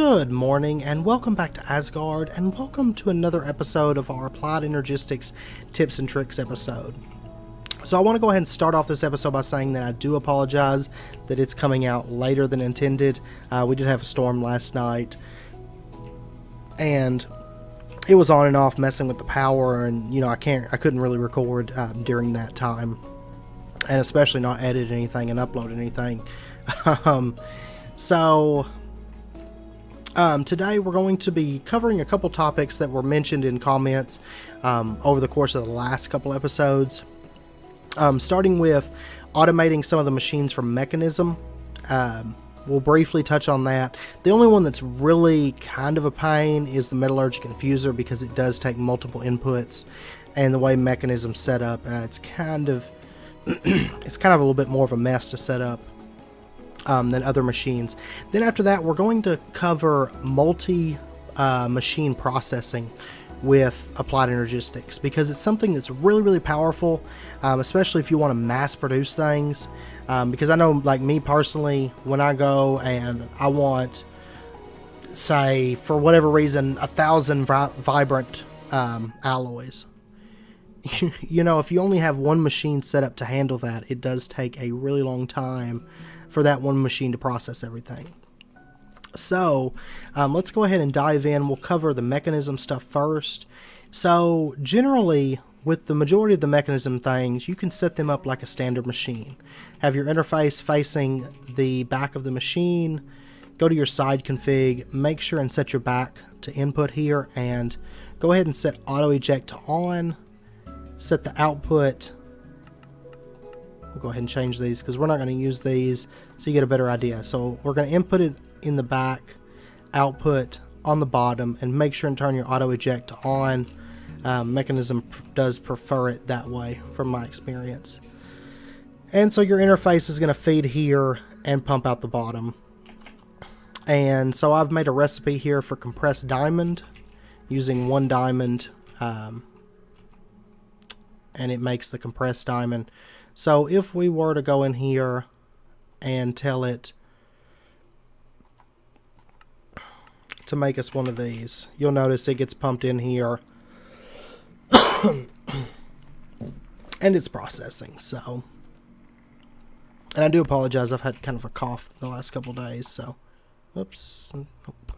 Good morning and welcome back to Asgard, and welcome to another episode of our Applied Energistics Tips and Tricks episode. So I want to go ahead and start off this episode by saying that I do apologize that it's coming out later than intended. We did have a storm last night and it was on and off messing with the power, and I couldn't really record during that time, and especially not edit anything and upload anything. Today we're going to be covering a couple topics that were mentioned in comments over the course of the last couple episodes. Starting with automating some of the machines from Mekanism. We'll briefly touch on that. The only one that's really kind of a pain is the metallurgic infuser, because it does take multiple inputs, and the way Mekanism's set up, it's kind of a little bit more of a mess to set up than other machines. Then after that, we're going to cover multi-machine processing with Applied Energistics, because it's something that's really powerful, especially if you want to mass produce things. Because I know, like me personally, when I go and I want, say, for whatever reason, 1,000 vibrant alloys, if you only have one machine set up to handle that, it does take a really long time for that one machine to process everything. So let's go ahead and dive in. We'll cover the Mekanism stuff first. So generally, with the majority of the Mekanism things, you can set them up like a standard machine. Have your interface facing the back of the machine, go to your side config, make sure and set your back to input here, and go ahead and set auto eject to on, set the output. We'll go ahead and change these because we're not going to use these, so you get a better idea. So we're going to input it in the back, output on the bottom, and make sure and turn your auto eject to on. Mekanism does prefer it that way from my experience. And so your interface is going to feed here and pump out the bottom. And so I've made a recipe here for compressed diamond using 1 diamond, and it makes the compressed diamond. So if we were to go in here and tell it to make us one of these, you'll notice it gets pumped in here and it's processing. So, and I do apologize, I've had kind of a cough the last couple days, so oops, nope.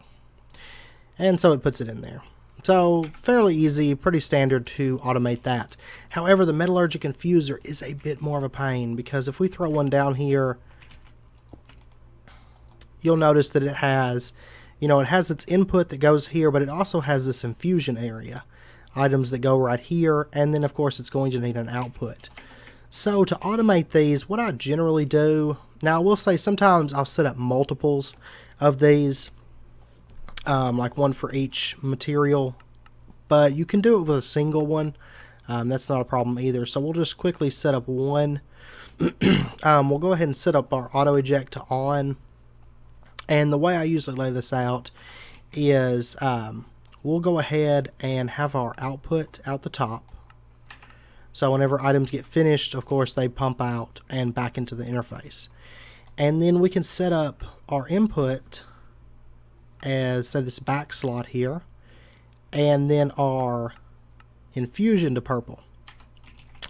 And so it puts it in there. So fairly easy, pretty standard to automate that. However, the metallurgic infuser is a bit more of a pain, because if we throw one down here, you'll notice that it has, it has its input that goes here, but it also has this infusion area, items that go right here, and then of course it's going to need an output. So to automate these, what I generally do, now I will say sometimes I'll set up multiples of these, like one for each material, but you can do it with a single one. That's not a problem either. So we'll just quickly set up one. We'll go ahead and set up our auto eject to on, and the way I usually lay this out is we'll go ahead and have our output out the top. So whenever items get finished, of course they pump out and back into the interface, and then we can set up our input as, say, this back slot here, and then our infusion to purple,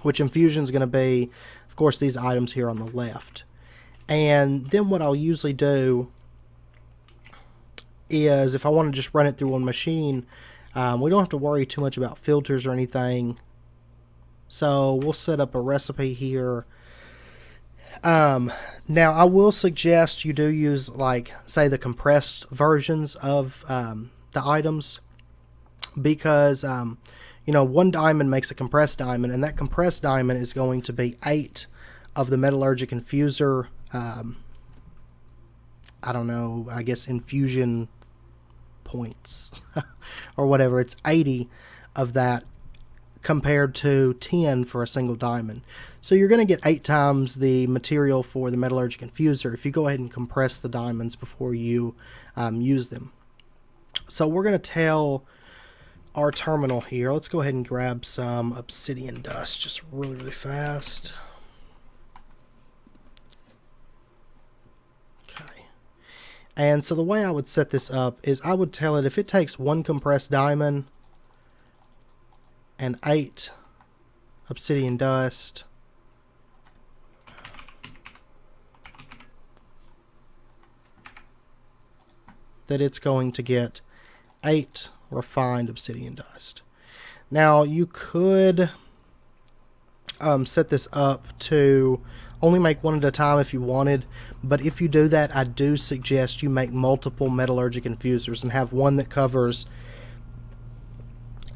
which infusion is going to be, of course, these items here on the left. And then what I'll usually do is, if I want to just run it through one machine, we don't have to worry too much about filters or anything. So we'll set up a recipe here. Now I will suggest you do use, like, say, the compressed versions of the items, because 1 diamond makes a compressed diamond, and that compressed diamond is going to be 8 of the metallurgic infuser, I don't know, I guess infusion points or whatever. It's 80 of that compared to 10 for a single diamond. So you're going to get 8 times the material for the metallurgic infuser if you go ahead and compress the diamonds before you use them. So we're going to tell our terminal here, let's go ahead and grab some obsidian dust just really fast. Okay. And so the way I would set this up is I would tell it if it takes 1 compressed diamond and 8 obsidian dust, that it's going to get 8 refined obsidian dust. Now you could set this up to only make one at a time if you wanted, but if you do that, I do suggest you make multiple metallurgic infusers and have one that covers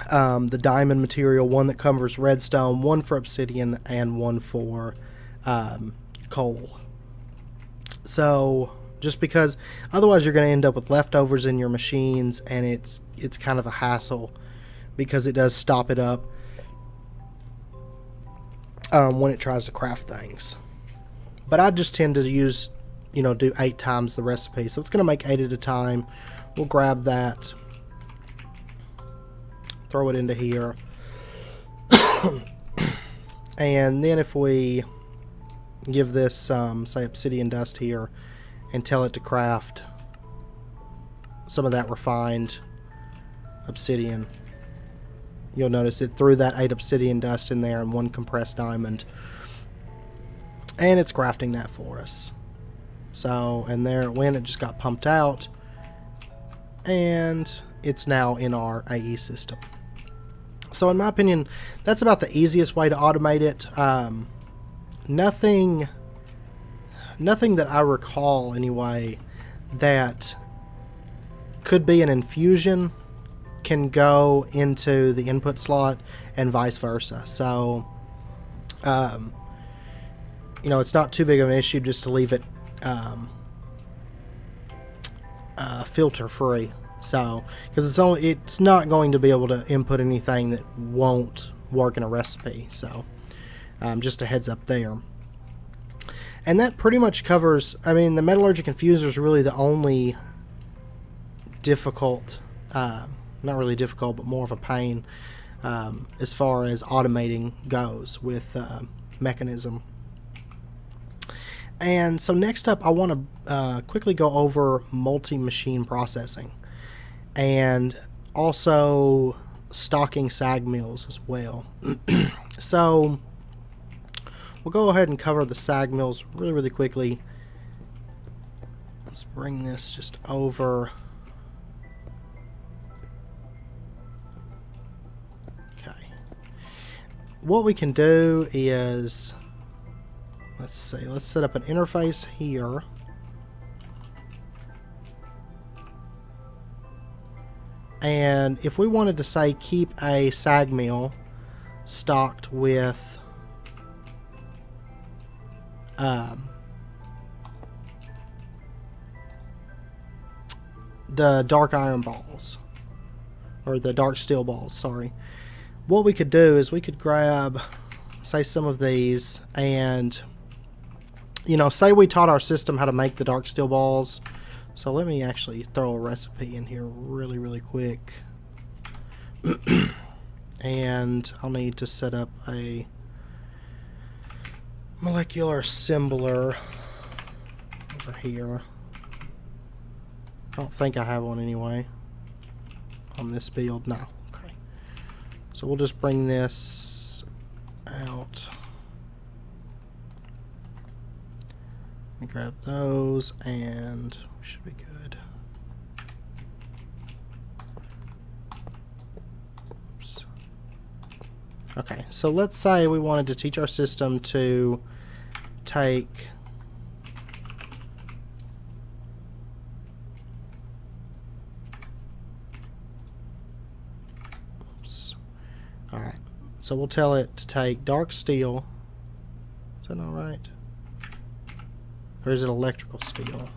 the diamond material, one that covers redstone, one for obsidian, and one for coal. So just because otherwise you're going to end up with leftovers in your machines, and it's kind of a hassle because it does stop it up when it tries to craft things. But I just tend to use, do 8 times the recipe. So it's going to make 8 at a time. We'll grab that, throw it into here. And then if we give this say obsidian dust here and tell it to craft some of that refined obsidian, you'll notice it threw that 8 obsidian dust in there and 1 compressed diamond, and it's crafting that for us. So, and there it went, it just got pumped out, and it's now in our AE system. So in my opinion, that's about the easiest way to automate it. Nothing that I recall anyway that could be an infusion can go into the input slot and vice versa. So it's not too big of an issue just to leave it filter free. So because it's not going to be able to input anything that won't work in a recipe. So just a heads up there. And that pretty much covers, the metallurgic infuser is really the only difficult, not really difficult, but more of a pain as far as automating goes with Mekanism. And so next up, I want to quickly go over multi-machine processing and also stocking Sagmills as well. So we'll go ahead and cover the Sagmills really, really quickly. Let's bring this just over. Okay. What we can do is, let's set up an interface here. And if we wanted to say keep a Sagmill stocked with the dark iron balls, or the dark steel balls, sorry, what we could do is we could grab, say, some of these, and say we taught our system how to make the dark steel balls. So let me actually throw a recipe in here really, really quick. And I'll need to set up a molecular assembler over here. I don't think I have one anyway on this build. No. Okay. So we'll just bring this out. Let me grab those, and we should be good. Oops. Okay, so let's say we wanted to teach our system to take Alright, so we'll tell it to take dark steel. Is that not right? Or is it electrical steel?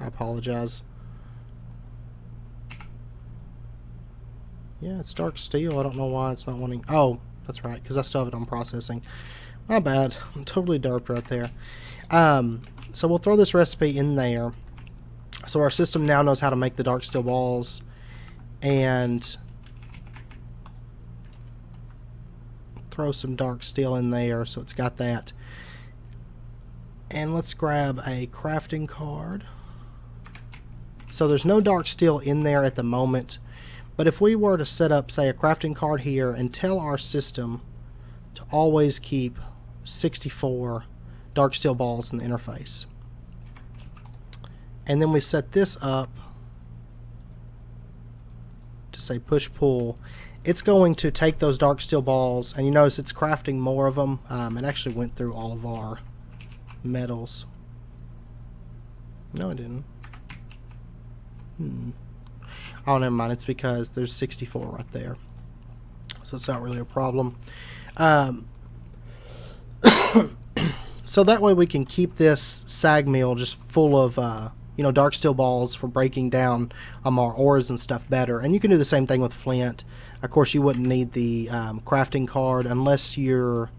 I apologize. Yeah, it's dark steel. I don't know why it's not wanting... Oh, that's right, because I still have it on processing. My bad. I'm totally derped right there. So we'll throw this recipe in there. So our system now knows how to make the dark steel balls. And throw some dark steel in there so it's got that. And let's grab a crafting card. So there's no dark steel in there at the moment, but if we were to set up, say, a crafting card here and tell our system to always keep 64 dark steel balls in the interface, and then we set this up to say push-pull, it's going to take those dark steel balls, and you notice it's crafting more of them. It actually went through all of our metals. No, it didn't. Oh, never mind. It's because there's 64 right there, so it's not really a problem. So that way we can keep this sag mill just full of dark steel balls for breaking down our ores and stuff better. And you can do the same thing with flint. Of course, you wouldn't need the crafting card unless you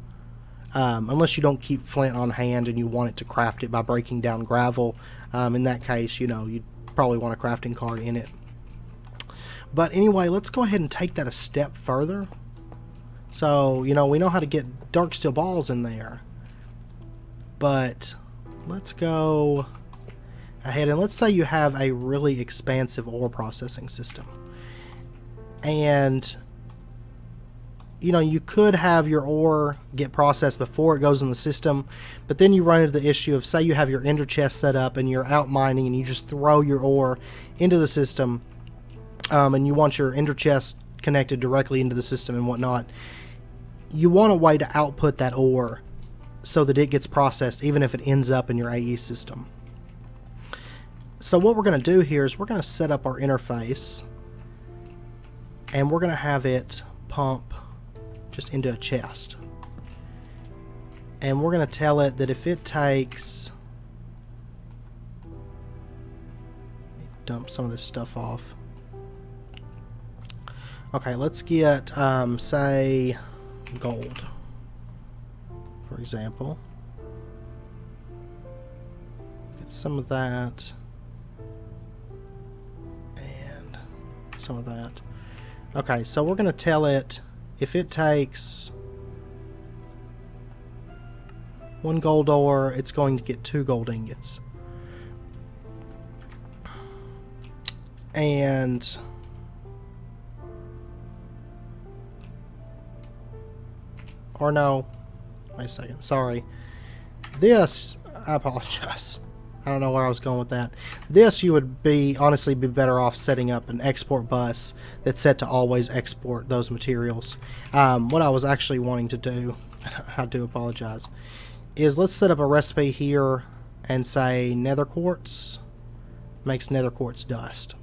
don't keep flint on hand and you want it to craft it by breaking down gravel. In that case, you'd probably want a crafting card in it. But anyway, let's go ahead and take that a step further. So, we know how to get dark steel balls in there. But let's go ahead and let's say you have a really expansive ore processing system. And you could have your ore get processed before it goes in the system, but then you run into the issue of, say you have your ender chest set up and you're out mining and you just throw your ore into the system, and you want your ender chest connected directly into the system and whatnot. You want a way to output that ore so that it gets processed even if it ends up in your AE system. So what we're going to do here is we're going to set up our interface, and we're going to have it pump just into a chest. And we're going to tell it that if it takes... dump some of this stuff off. Okay, let's get, say, gold, for example. Get some of that. And some of that. Okay, so we're going to tell it if it takes 1 gold ore, it's going to get 2 gold ingots. And or no, wait a second, sorry. This, I apologize. I don't know where I was going with that. This, you would honestly be better off setting up an export bus that's set to always export those materials. What I was actually wanting to do, I do apologize, is let's set up a recipe here and say nether quartz makes nether quartz dust.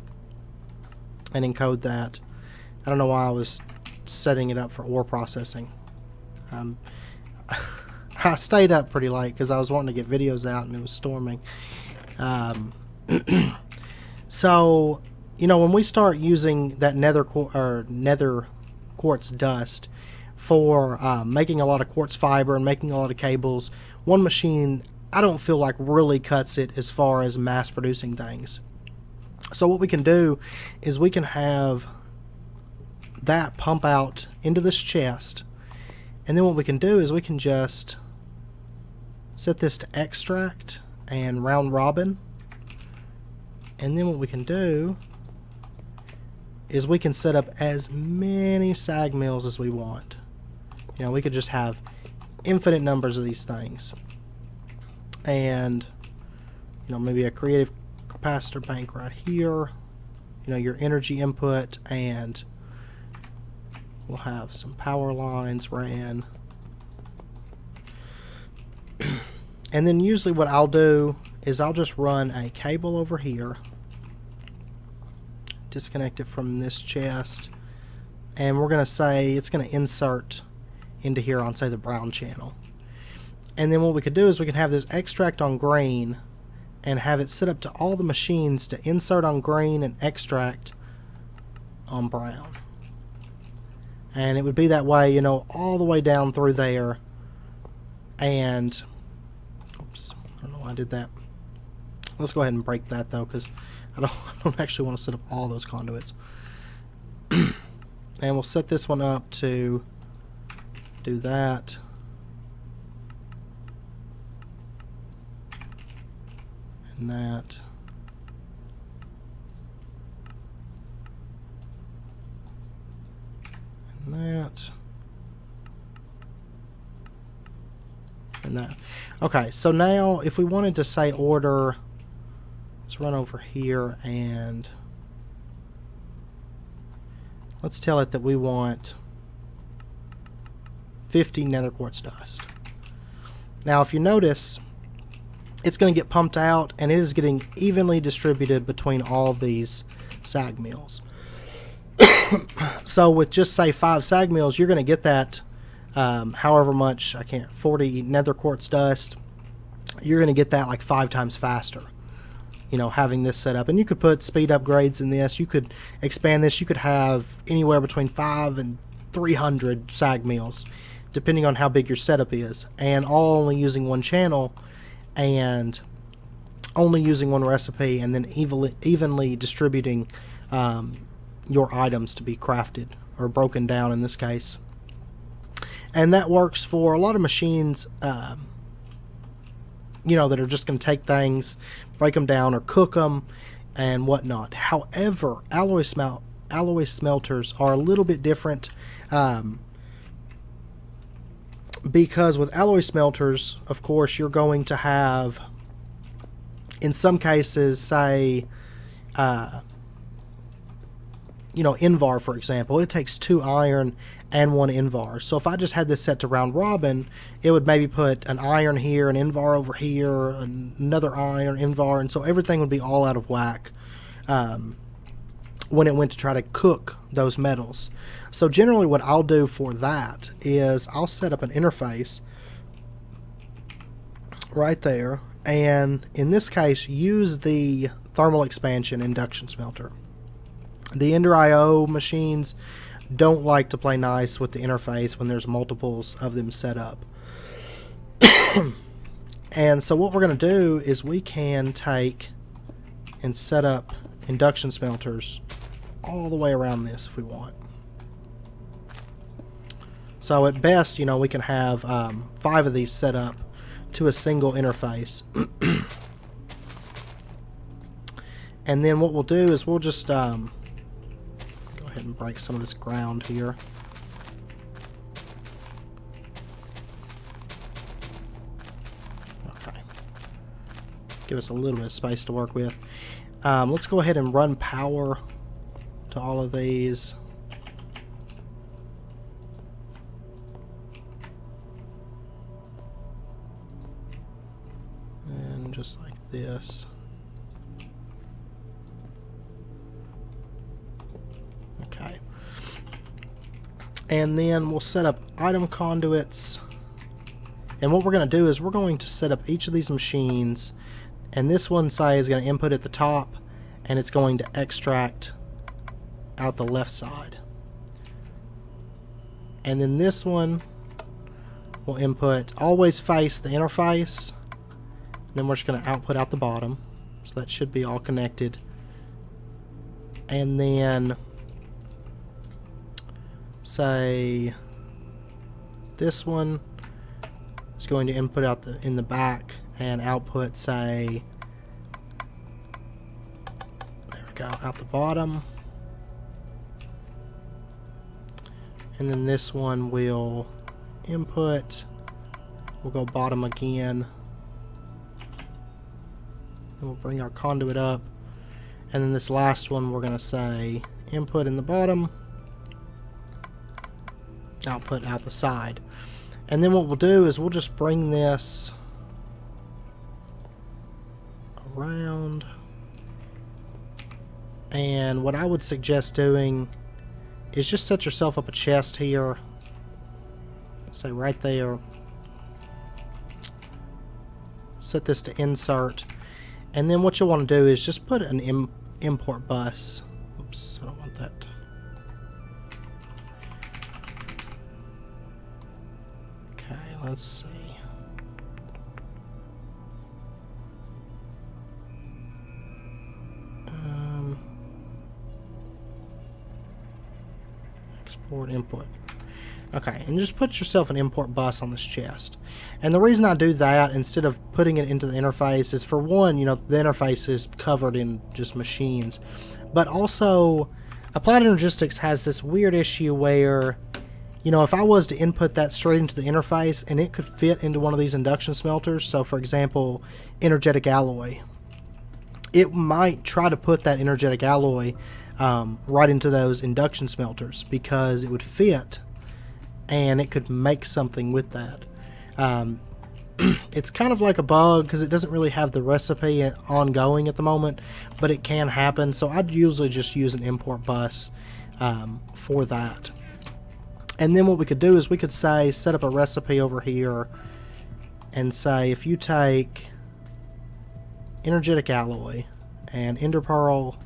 And encode that. I don't know why I was setting it up for ore processing. I stayed up pretty late because I was wanting to get videos out and it was storming. So, when we start using that nether quartz dust for making a lot of quartz fiber and making a lot of cables, one machine I don't feel like really cuts it as far as mass producing things. So what we can do is we can have that pump out into this chest, and then what we can do is we can just set this to extract and round robin, and then what we can do is we can set up as many sag mills as we want. We could just have infinite numbers of these things, and maybe a creative capacitor bank right here, your energy input, and we'll have some power lines ran. And then usually what I'll do is I'll just run a cable over here, disconnect it from this chest, and we're going to say it's going to insert into here on, say, the brown channel. And then what we could do is we can have this extract on green and have it set up to all the machines to insert on green and extract on brown. And it would be that way, all the way down through there. And oops, I don't know why I did that. Let's go ahead and break that though, because I don't actually want to set up all those conduits. And we'll set this one up to do that. and that. And that. And that. Okay, so now if we wanted to say order, let's run over here and let's tell it that we want 50 nether quartz dust. Now if you notice, it's going to get pumped out and it is getting evenly distributed between all these Sagmills. So with just say 5 Sagmills, you're going to get that however much, 40 nether quartz dust. You're going to get that like 5 times faster, you know, having this set up. And you could put speed upgrades in this. You could expand this. You could have anywhere between 5 and 300 Sagmills, depending on how big your setup is, and all only using one channel and only using one recipe, and then evenly distributing your items to be crafted or broken down in this case. And that works for a lot of machines, you know, that are just going to take things, break them down, or cook them and whatnot. However, alloy smelters are a little bit different, because with alloy smelters, of course, you're going to have, in some cases, say, you know, Invar, for example, it takes 2 iron and 1 Invar. So if I just had this set to round robin, it would maybe put an iron here, an Invar over here, another iron, Invar, and so everything would be all out of whack when it went to try to cook those metals. So generally what I'll do for that is I'll set up an interface right there, and in this case use the thermal expansion induction smelter. The Ender IO machines don't like to play nice with the interface when there's multiples of them set up. And so what we're going to do is we can take and set up induction smelters all the way around this if we want. So at best, you know, we can have 5 of these set up to a single interface. And then what we'll do is we'll just go ahead and break some of this ground here. Okay. Give us a little bit of space to work with. Let's go ahead and run power to all of these. And just like this. Okay. And then we'll set up item conduits. And what we're going to do is we're going to set up each of these machines. And this one, say, is going to input at the top, and it's going to extract out the left side. And then this one will input, always face the interface. Then we're just going to output out the bottom. So that should be all connected. And then, say, this one is going to input out in the back and output, say, there we go, out the bottom. And then this one will input, we'll go bottom again. And we'll bring our conduit up. And then this last one we're going to say input in the bottom, output out the side. And then what we'll do is we'll just bring this around. And what I would suggest doing is just set yourself up a chest here, say right there, set this to insert, and then what you'll want to do is just put an import bus. Oops, I don't want that. Okay, let's see. Export input. Okay, and just put yourself an import bus on this chest. And the reason I do that instead of putting it into the interface is, for one, you know, the interface is covered in just machines. But also, Applied Energistics has this weird issue where, you know, if I was to input that straight into the interface and it could fit into one of these induction smelters, so for example, energetic alloy, it might try to put that energetic alloy right into those induction smelters because it would fit and it could make something with that. It's kind of like a bug because it doesn't really have the recipe ongoing at the moment, but it can happen. So I'd usually just use an import bus for that. And then what we could do is we could say, set up a recipe over here and say, if you take energetic alloy and ender pearl,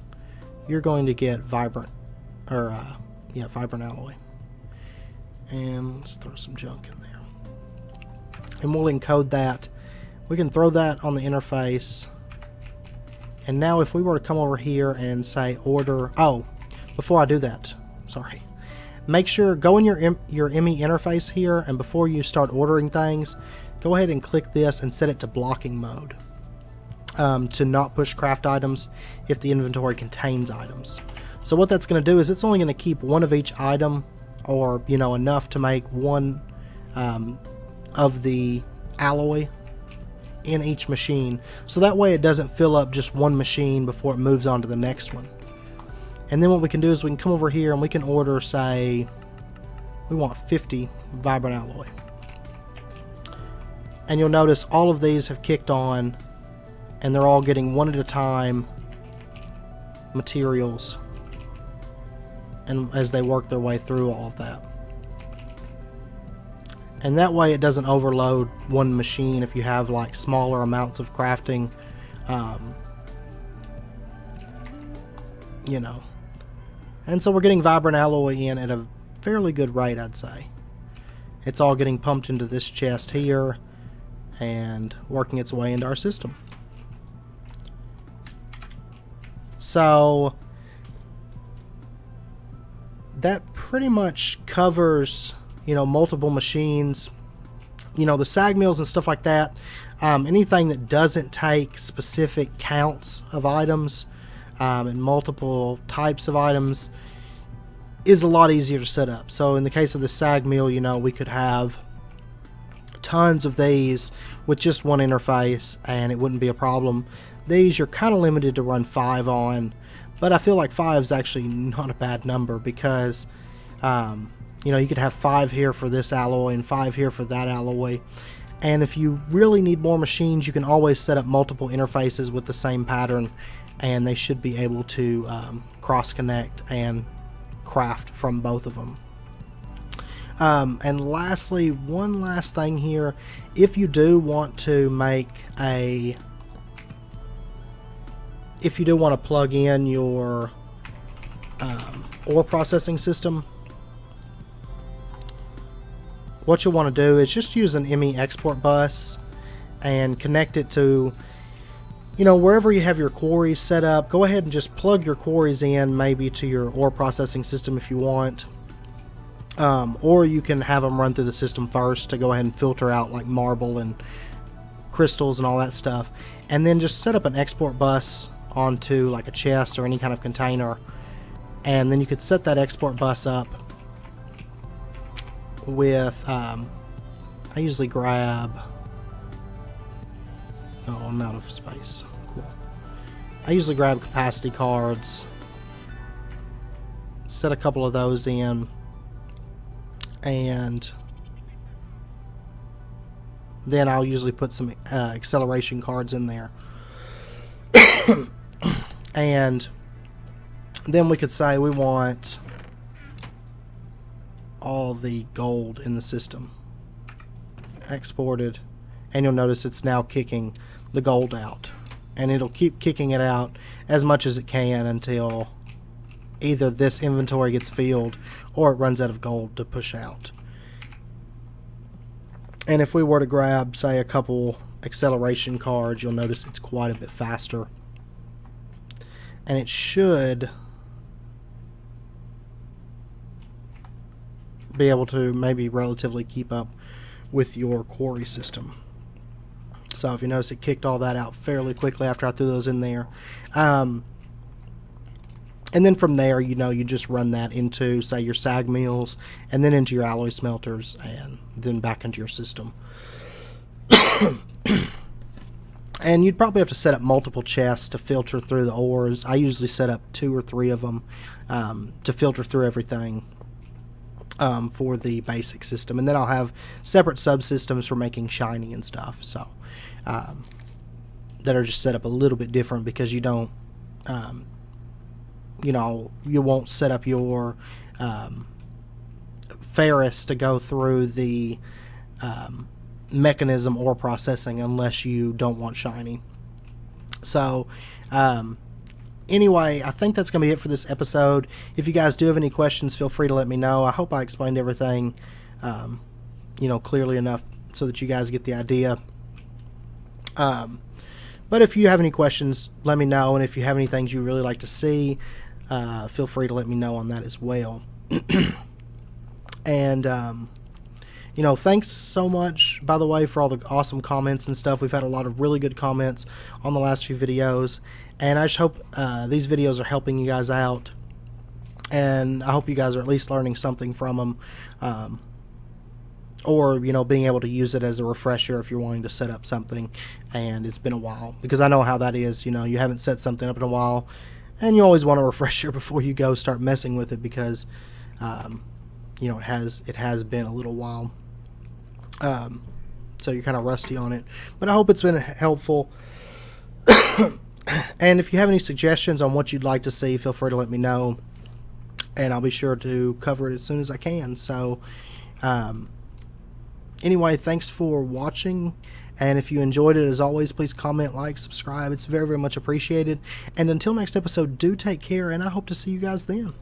you're going to get vibrant, or vibrant alloy. And let's throw some junk in there. And we'll encode that. We can throw that on the interface. And now if we were to come over here and say order... Oh, before I do that, sorry. Make sure, go in your ME interface here, and before you start ordering things, go ahead and click this and set it to blocking mode. To not push craft items if the inventory contains items. So what that's going to do is it's only going to keep one of each item, or, you know, enough to make one of the alloy in each machine, so that way it doesn't fill up just one machine before it moves on to the next one. And then what we can do is we can come over here and we can order, say, we want 50 vibrant alloy. And you'll notice all of these have kicked on, and they're all getting one at a time materials, and as they work their way through all of that. And that way it doesn't overload one machine if you have like smaller amounts of crafting, you know. And so we're getting vibrant alloy in at a fairly good rate, I'd say. It's all getting pumped into this chest here and working its way into our system. So that pretty much covers, you know, multiple machines, you know, the Sagmills and stuff like that. Anything that doesn't take specific counts of items and multiple types of items is a lot easier to set up. So in the case of the Sagmill, you know, we could have tons of these with just one interface and it wouldn't be a problem. These you're kind of limited to run 5 on, but I feel like 5 is actually not a bad number because you know, you could have 5 here for this alloy and 5 here for that alloy. And if you really need more machines, you can always set up multiple interfaces with the same pattern, and they should be able to cross-connect and craft from both of them. And lastly, one last thing here. If you do want to make a... If you do want to plug in your ore processing system, what you'll want to do is just use an ME export bus and connect it to, you know, wherever you have your quarries set up. Go ahead and just plug your quarries in, maybe to your ore processing system if you want. Or you can have them run through the system first to go ahead and filter out like marble and crystals and all that stuff. And then just set up an export bus onto like a chest or any kind of container. And then you could set that export bus up with, I usually grab, oh, I'm out of space, cool. I usually grab capacity cards, set a couple of those in, and then I'll usually put some acceleration cards in there. And then we could say we want all the gold in the system exported, and you'll notice it's now kicking the gold out, and it'll keep kicking it out as much as it can until either this inventory gets filled or it runs out of gold to push out. And if we were to grab, say, a couple acceleration cards, you'll notice it's quite a bit faster, and it should be able to maybe relatively keep up with your quarry system. So if you notice, it kicked all that out fairly quickly after I threw those in there. And then from there, you just run that into, say, your Sagmills, and then into your alloy smelters, and then back into your system. And you'd probably have to set up multiple chests to filter through the ores. I usually set up 2 or 3 of them to filter through everything for the basic system. And then I'll have separate subsystems for making shiny and stuff. So that are just set up a little bit different, because you don't, you won't set up your ferrous to go through the mechanism or processing unless you don't want shiny. So anyway, I think that's going to be it for this episode. If you guys do have any questions, feel free to let me know. I hope I explained everything clearly enough so that you guys get the idea. But if you have any questions, let me know, and if you have any things you really like to see, feel free to let me know on that as well. And thanks so much, by the way, for all the awesome comments and stuff. We've had a lot of really good comments on the last few videos, and I just hope these videos are helping you guys out, and I hope you guys are at least learning something from them, or being able to use it as a refresher if you're wanting to set up something and it's been a while, because I know how that is. You haven't set something up in a while, and you always want a refresher before you go start messing with it, because it has been a little while. So you're kind of rusty on it, but I hope it's been helpful. And if you have any suggestions on what you'd like to see, feel free to let me know, and I'll be sure to cover it as soon as I can. So anyway, thanks for watching, and if you enjoyed it, as always, please comment, like, subscribe. It's very, very much appreciated. And until next episode, do take care, and I hope to see you guys then.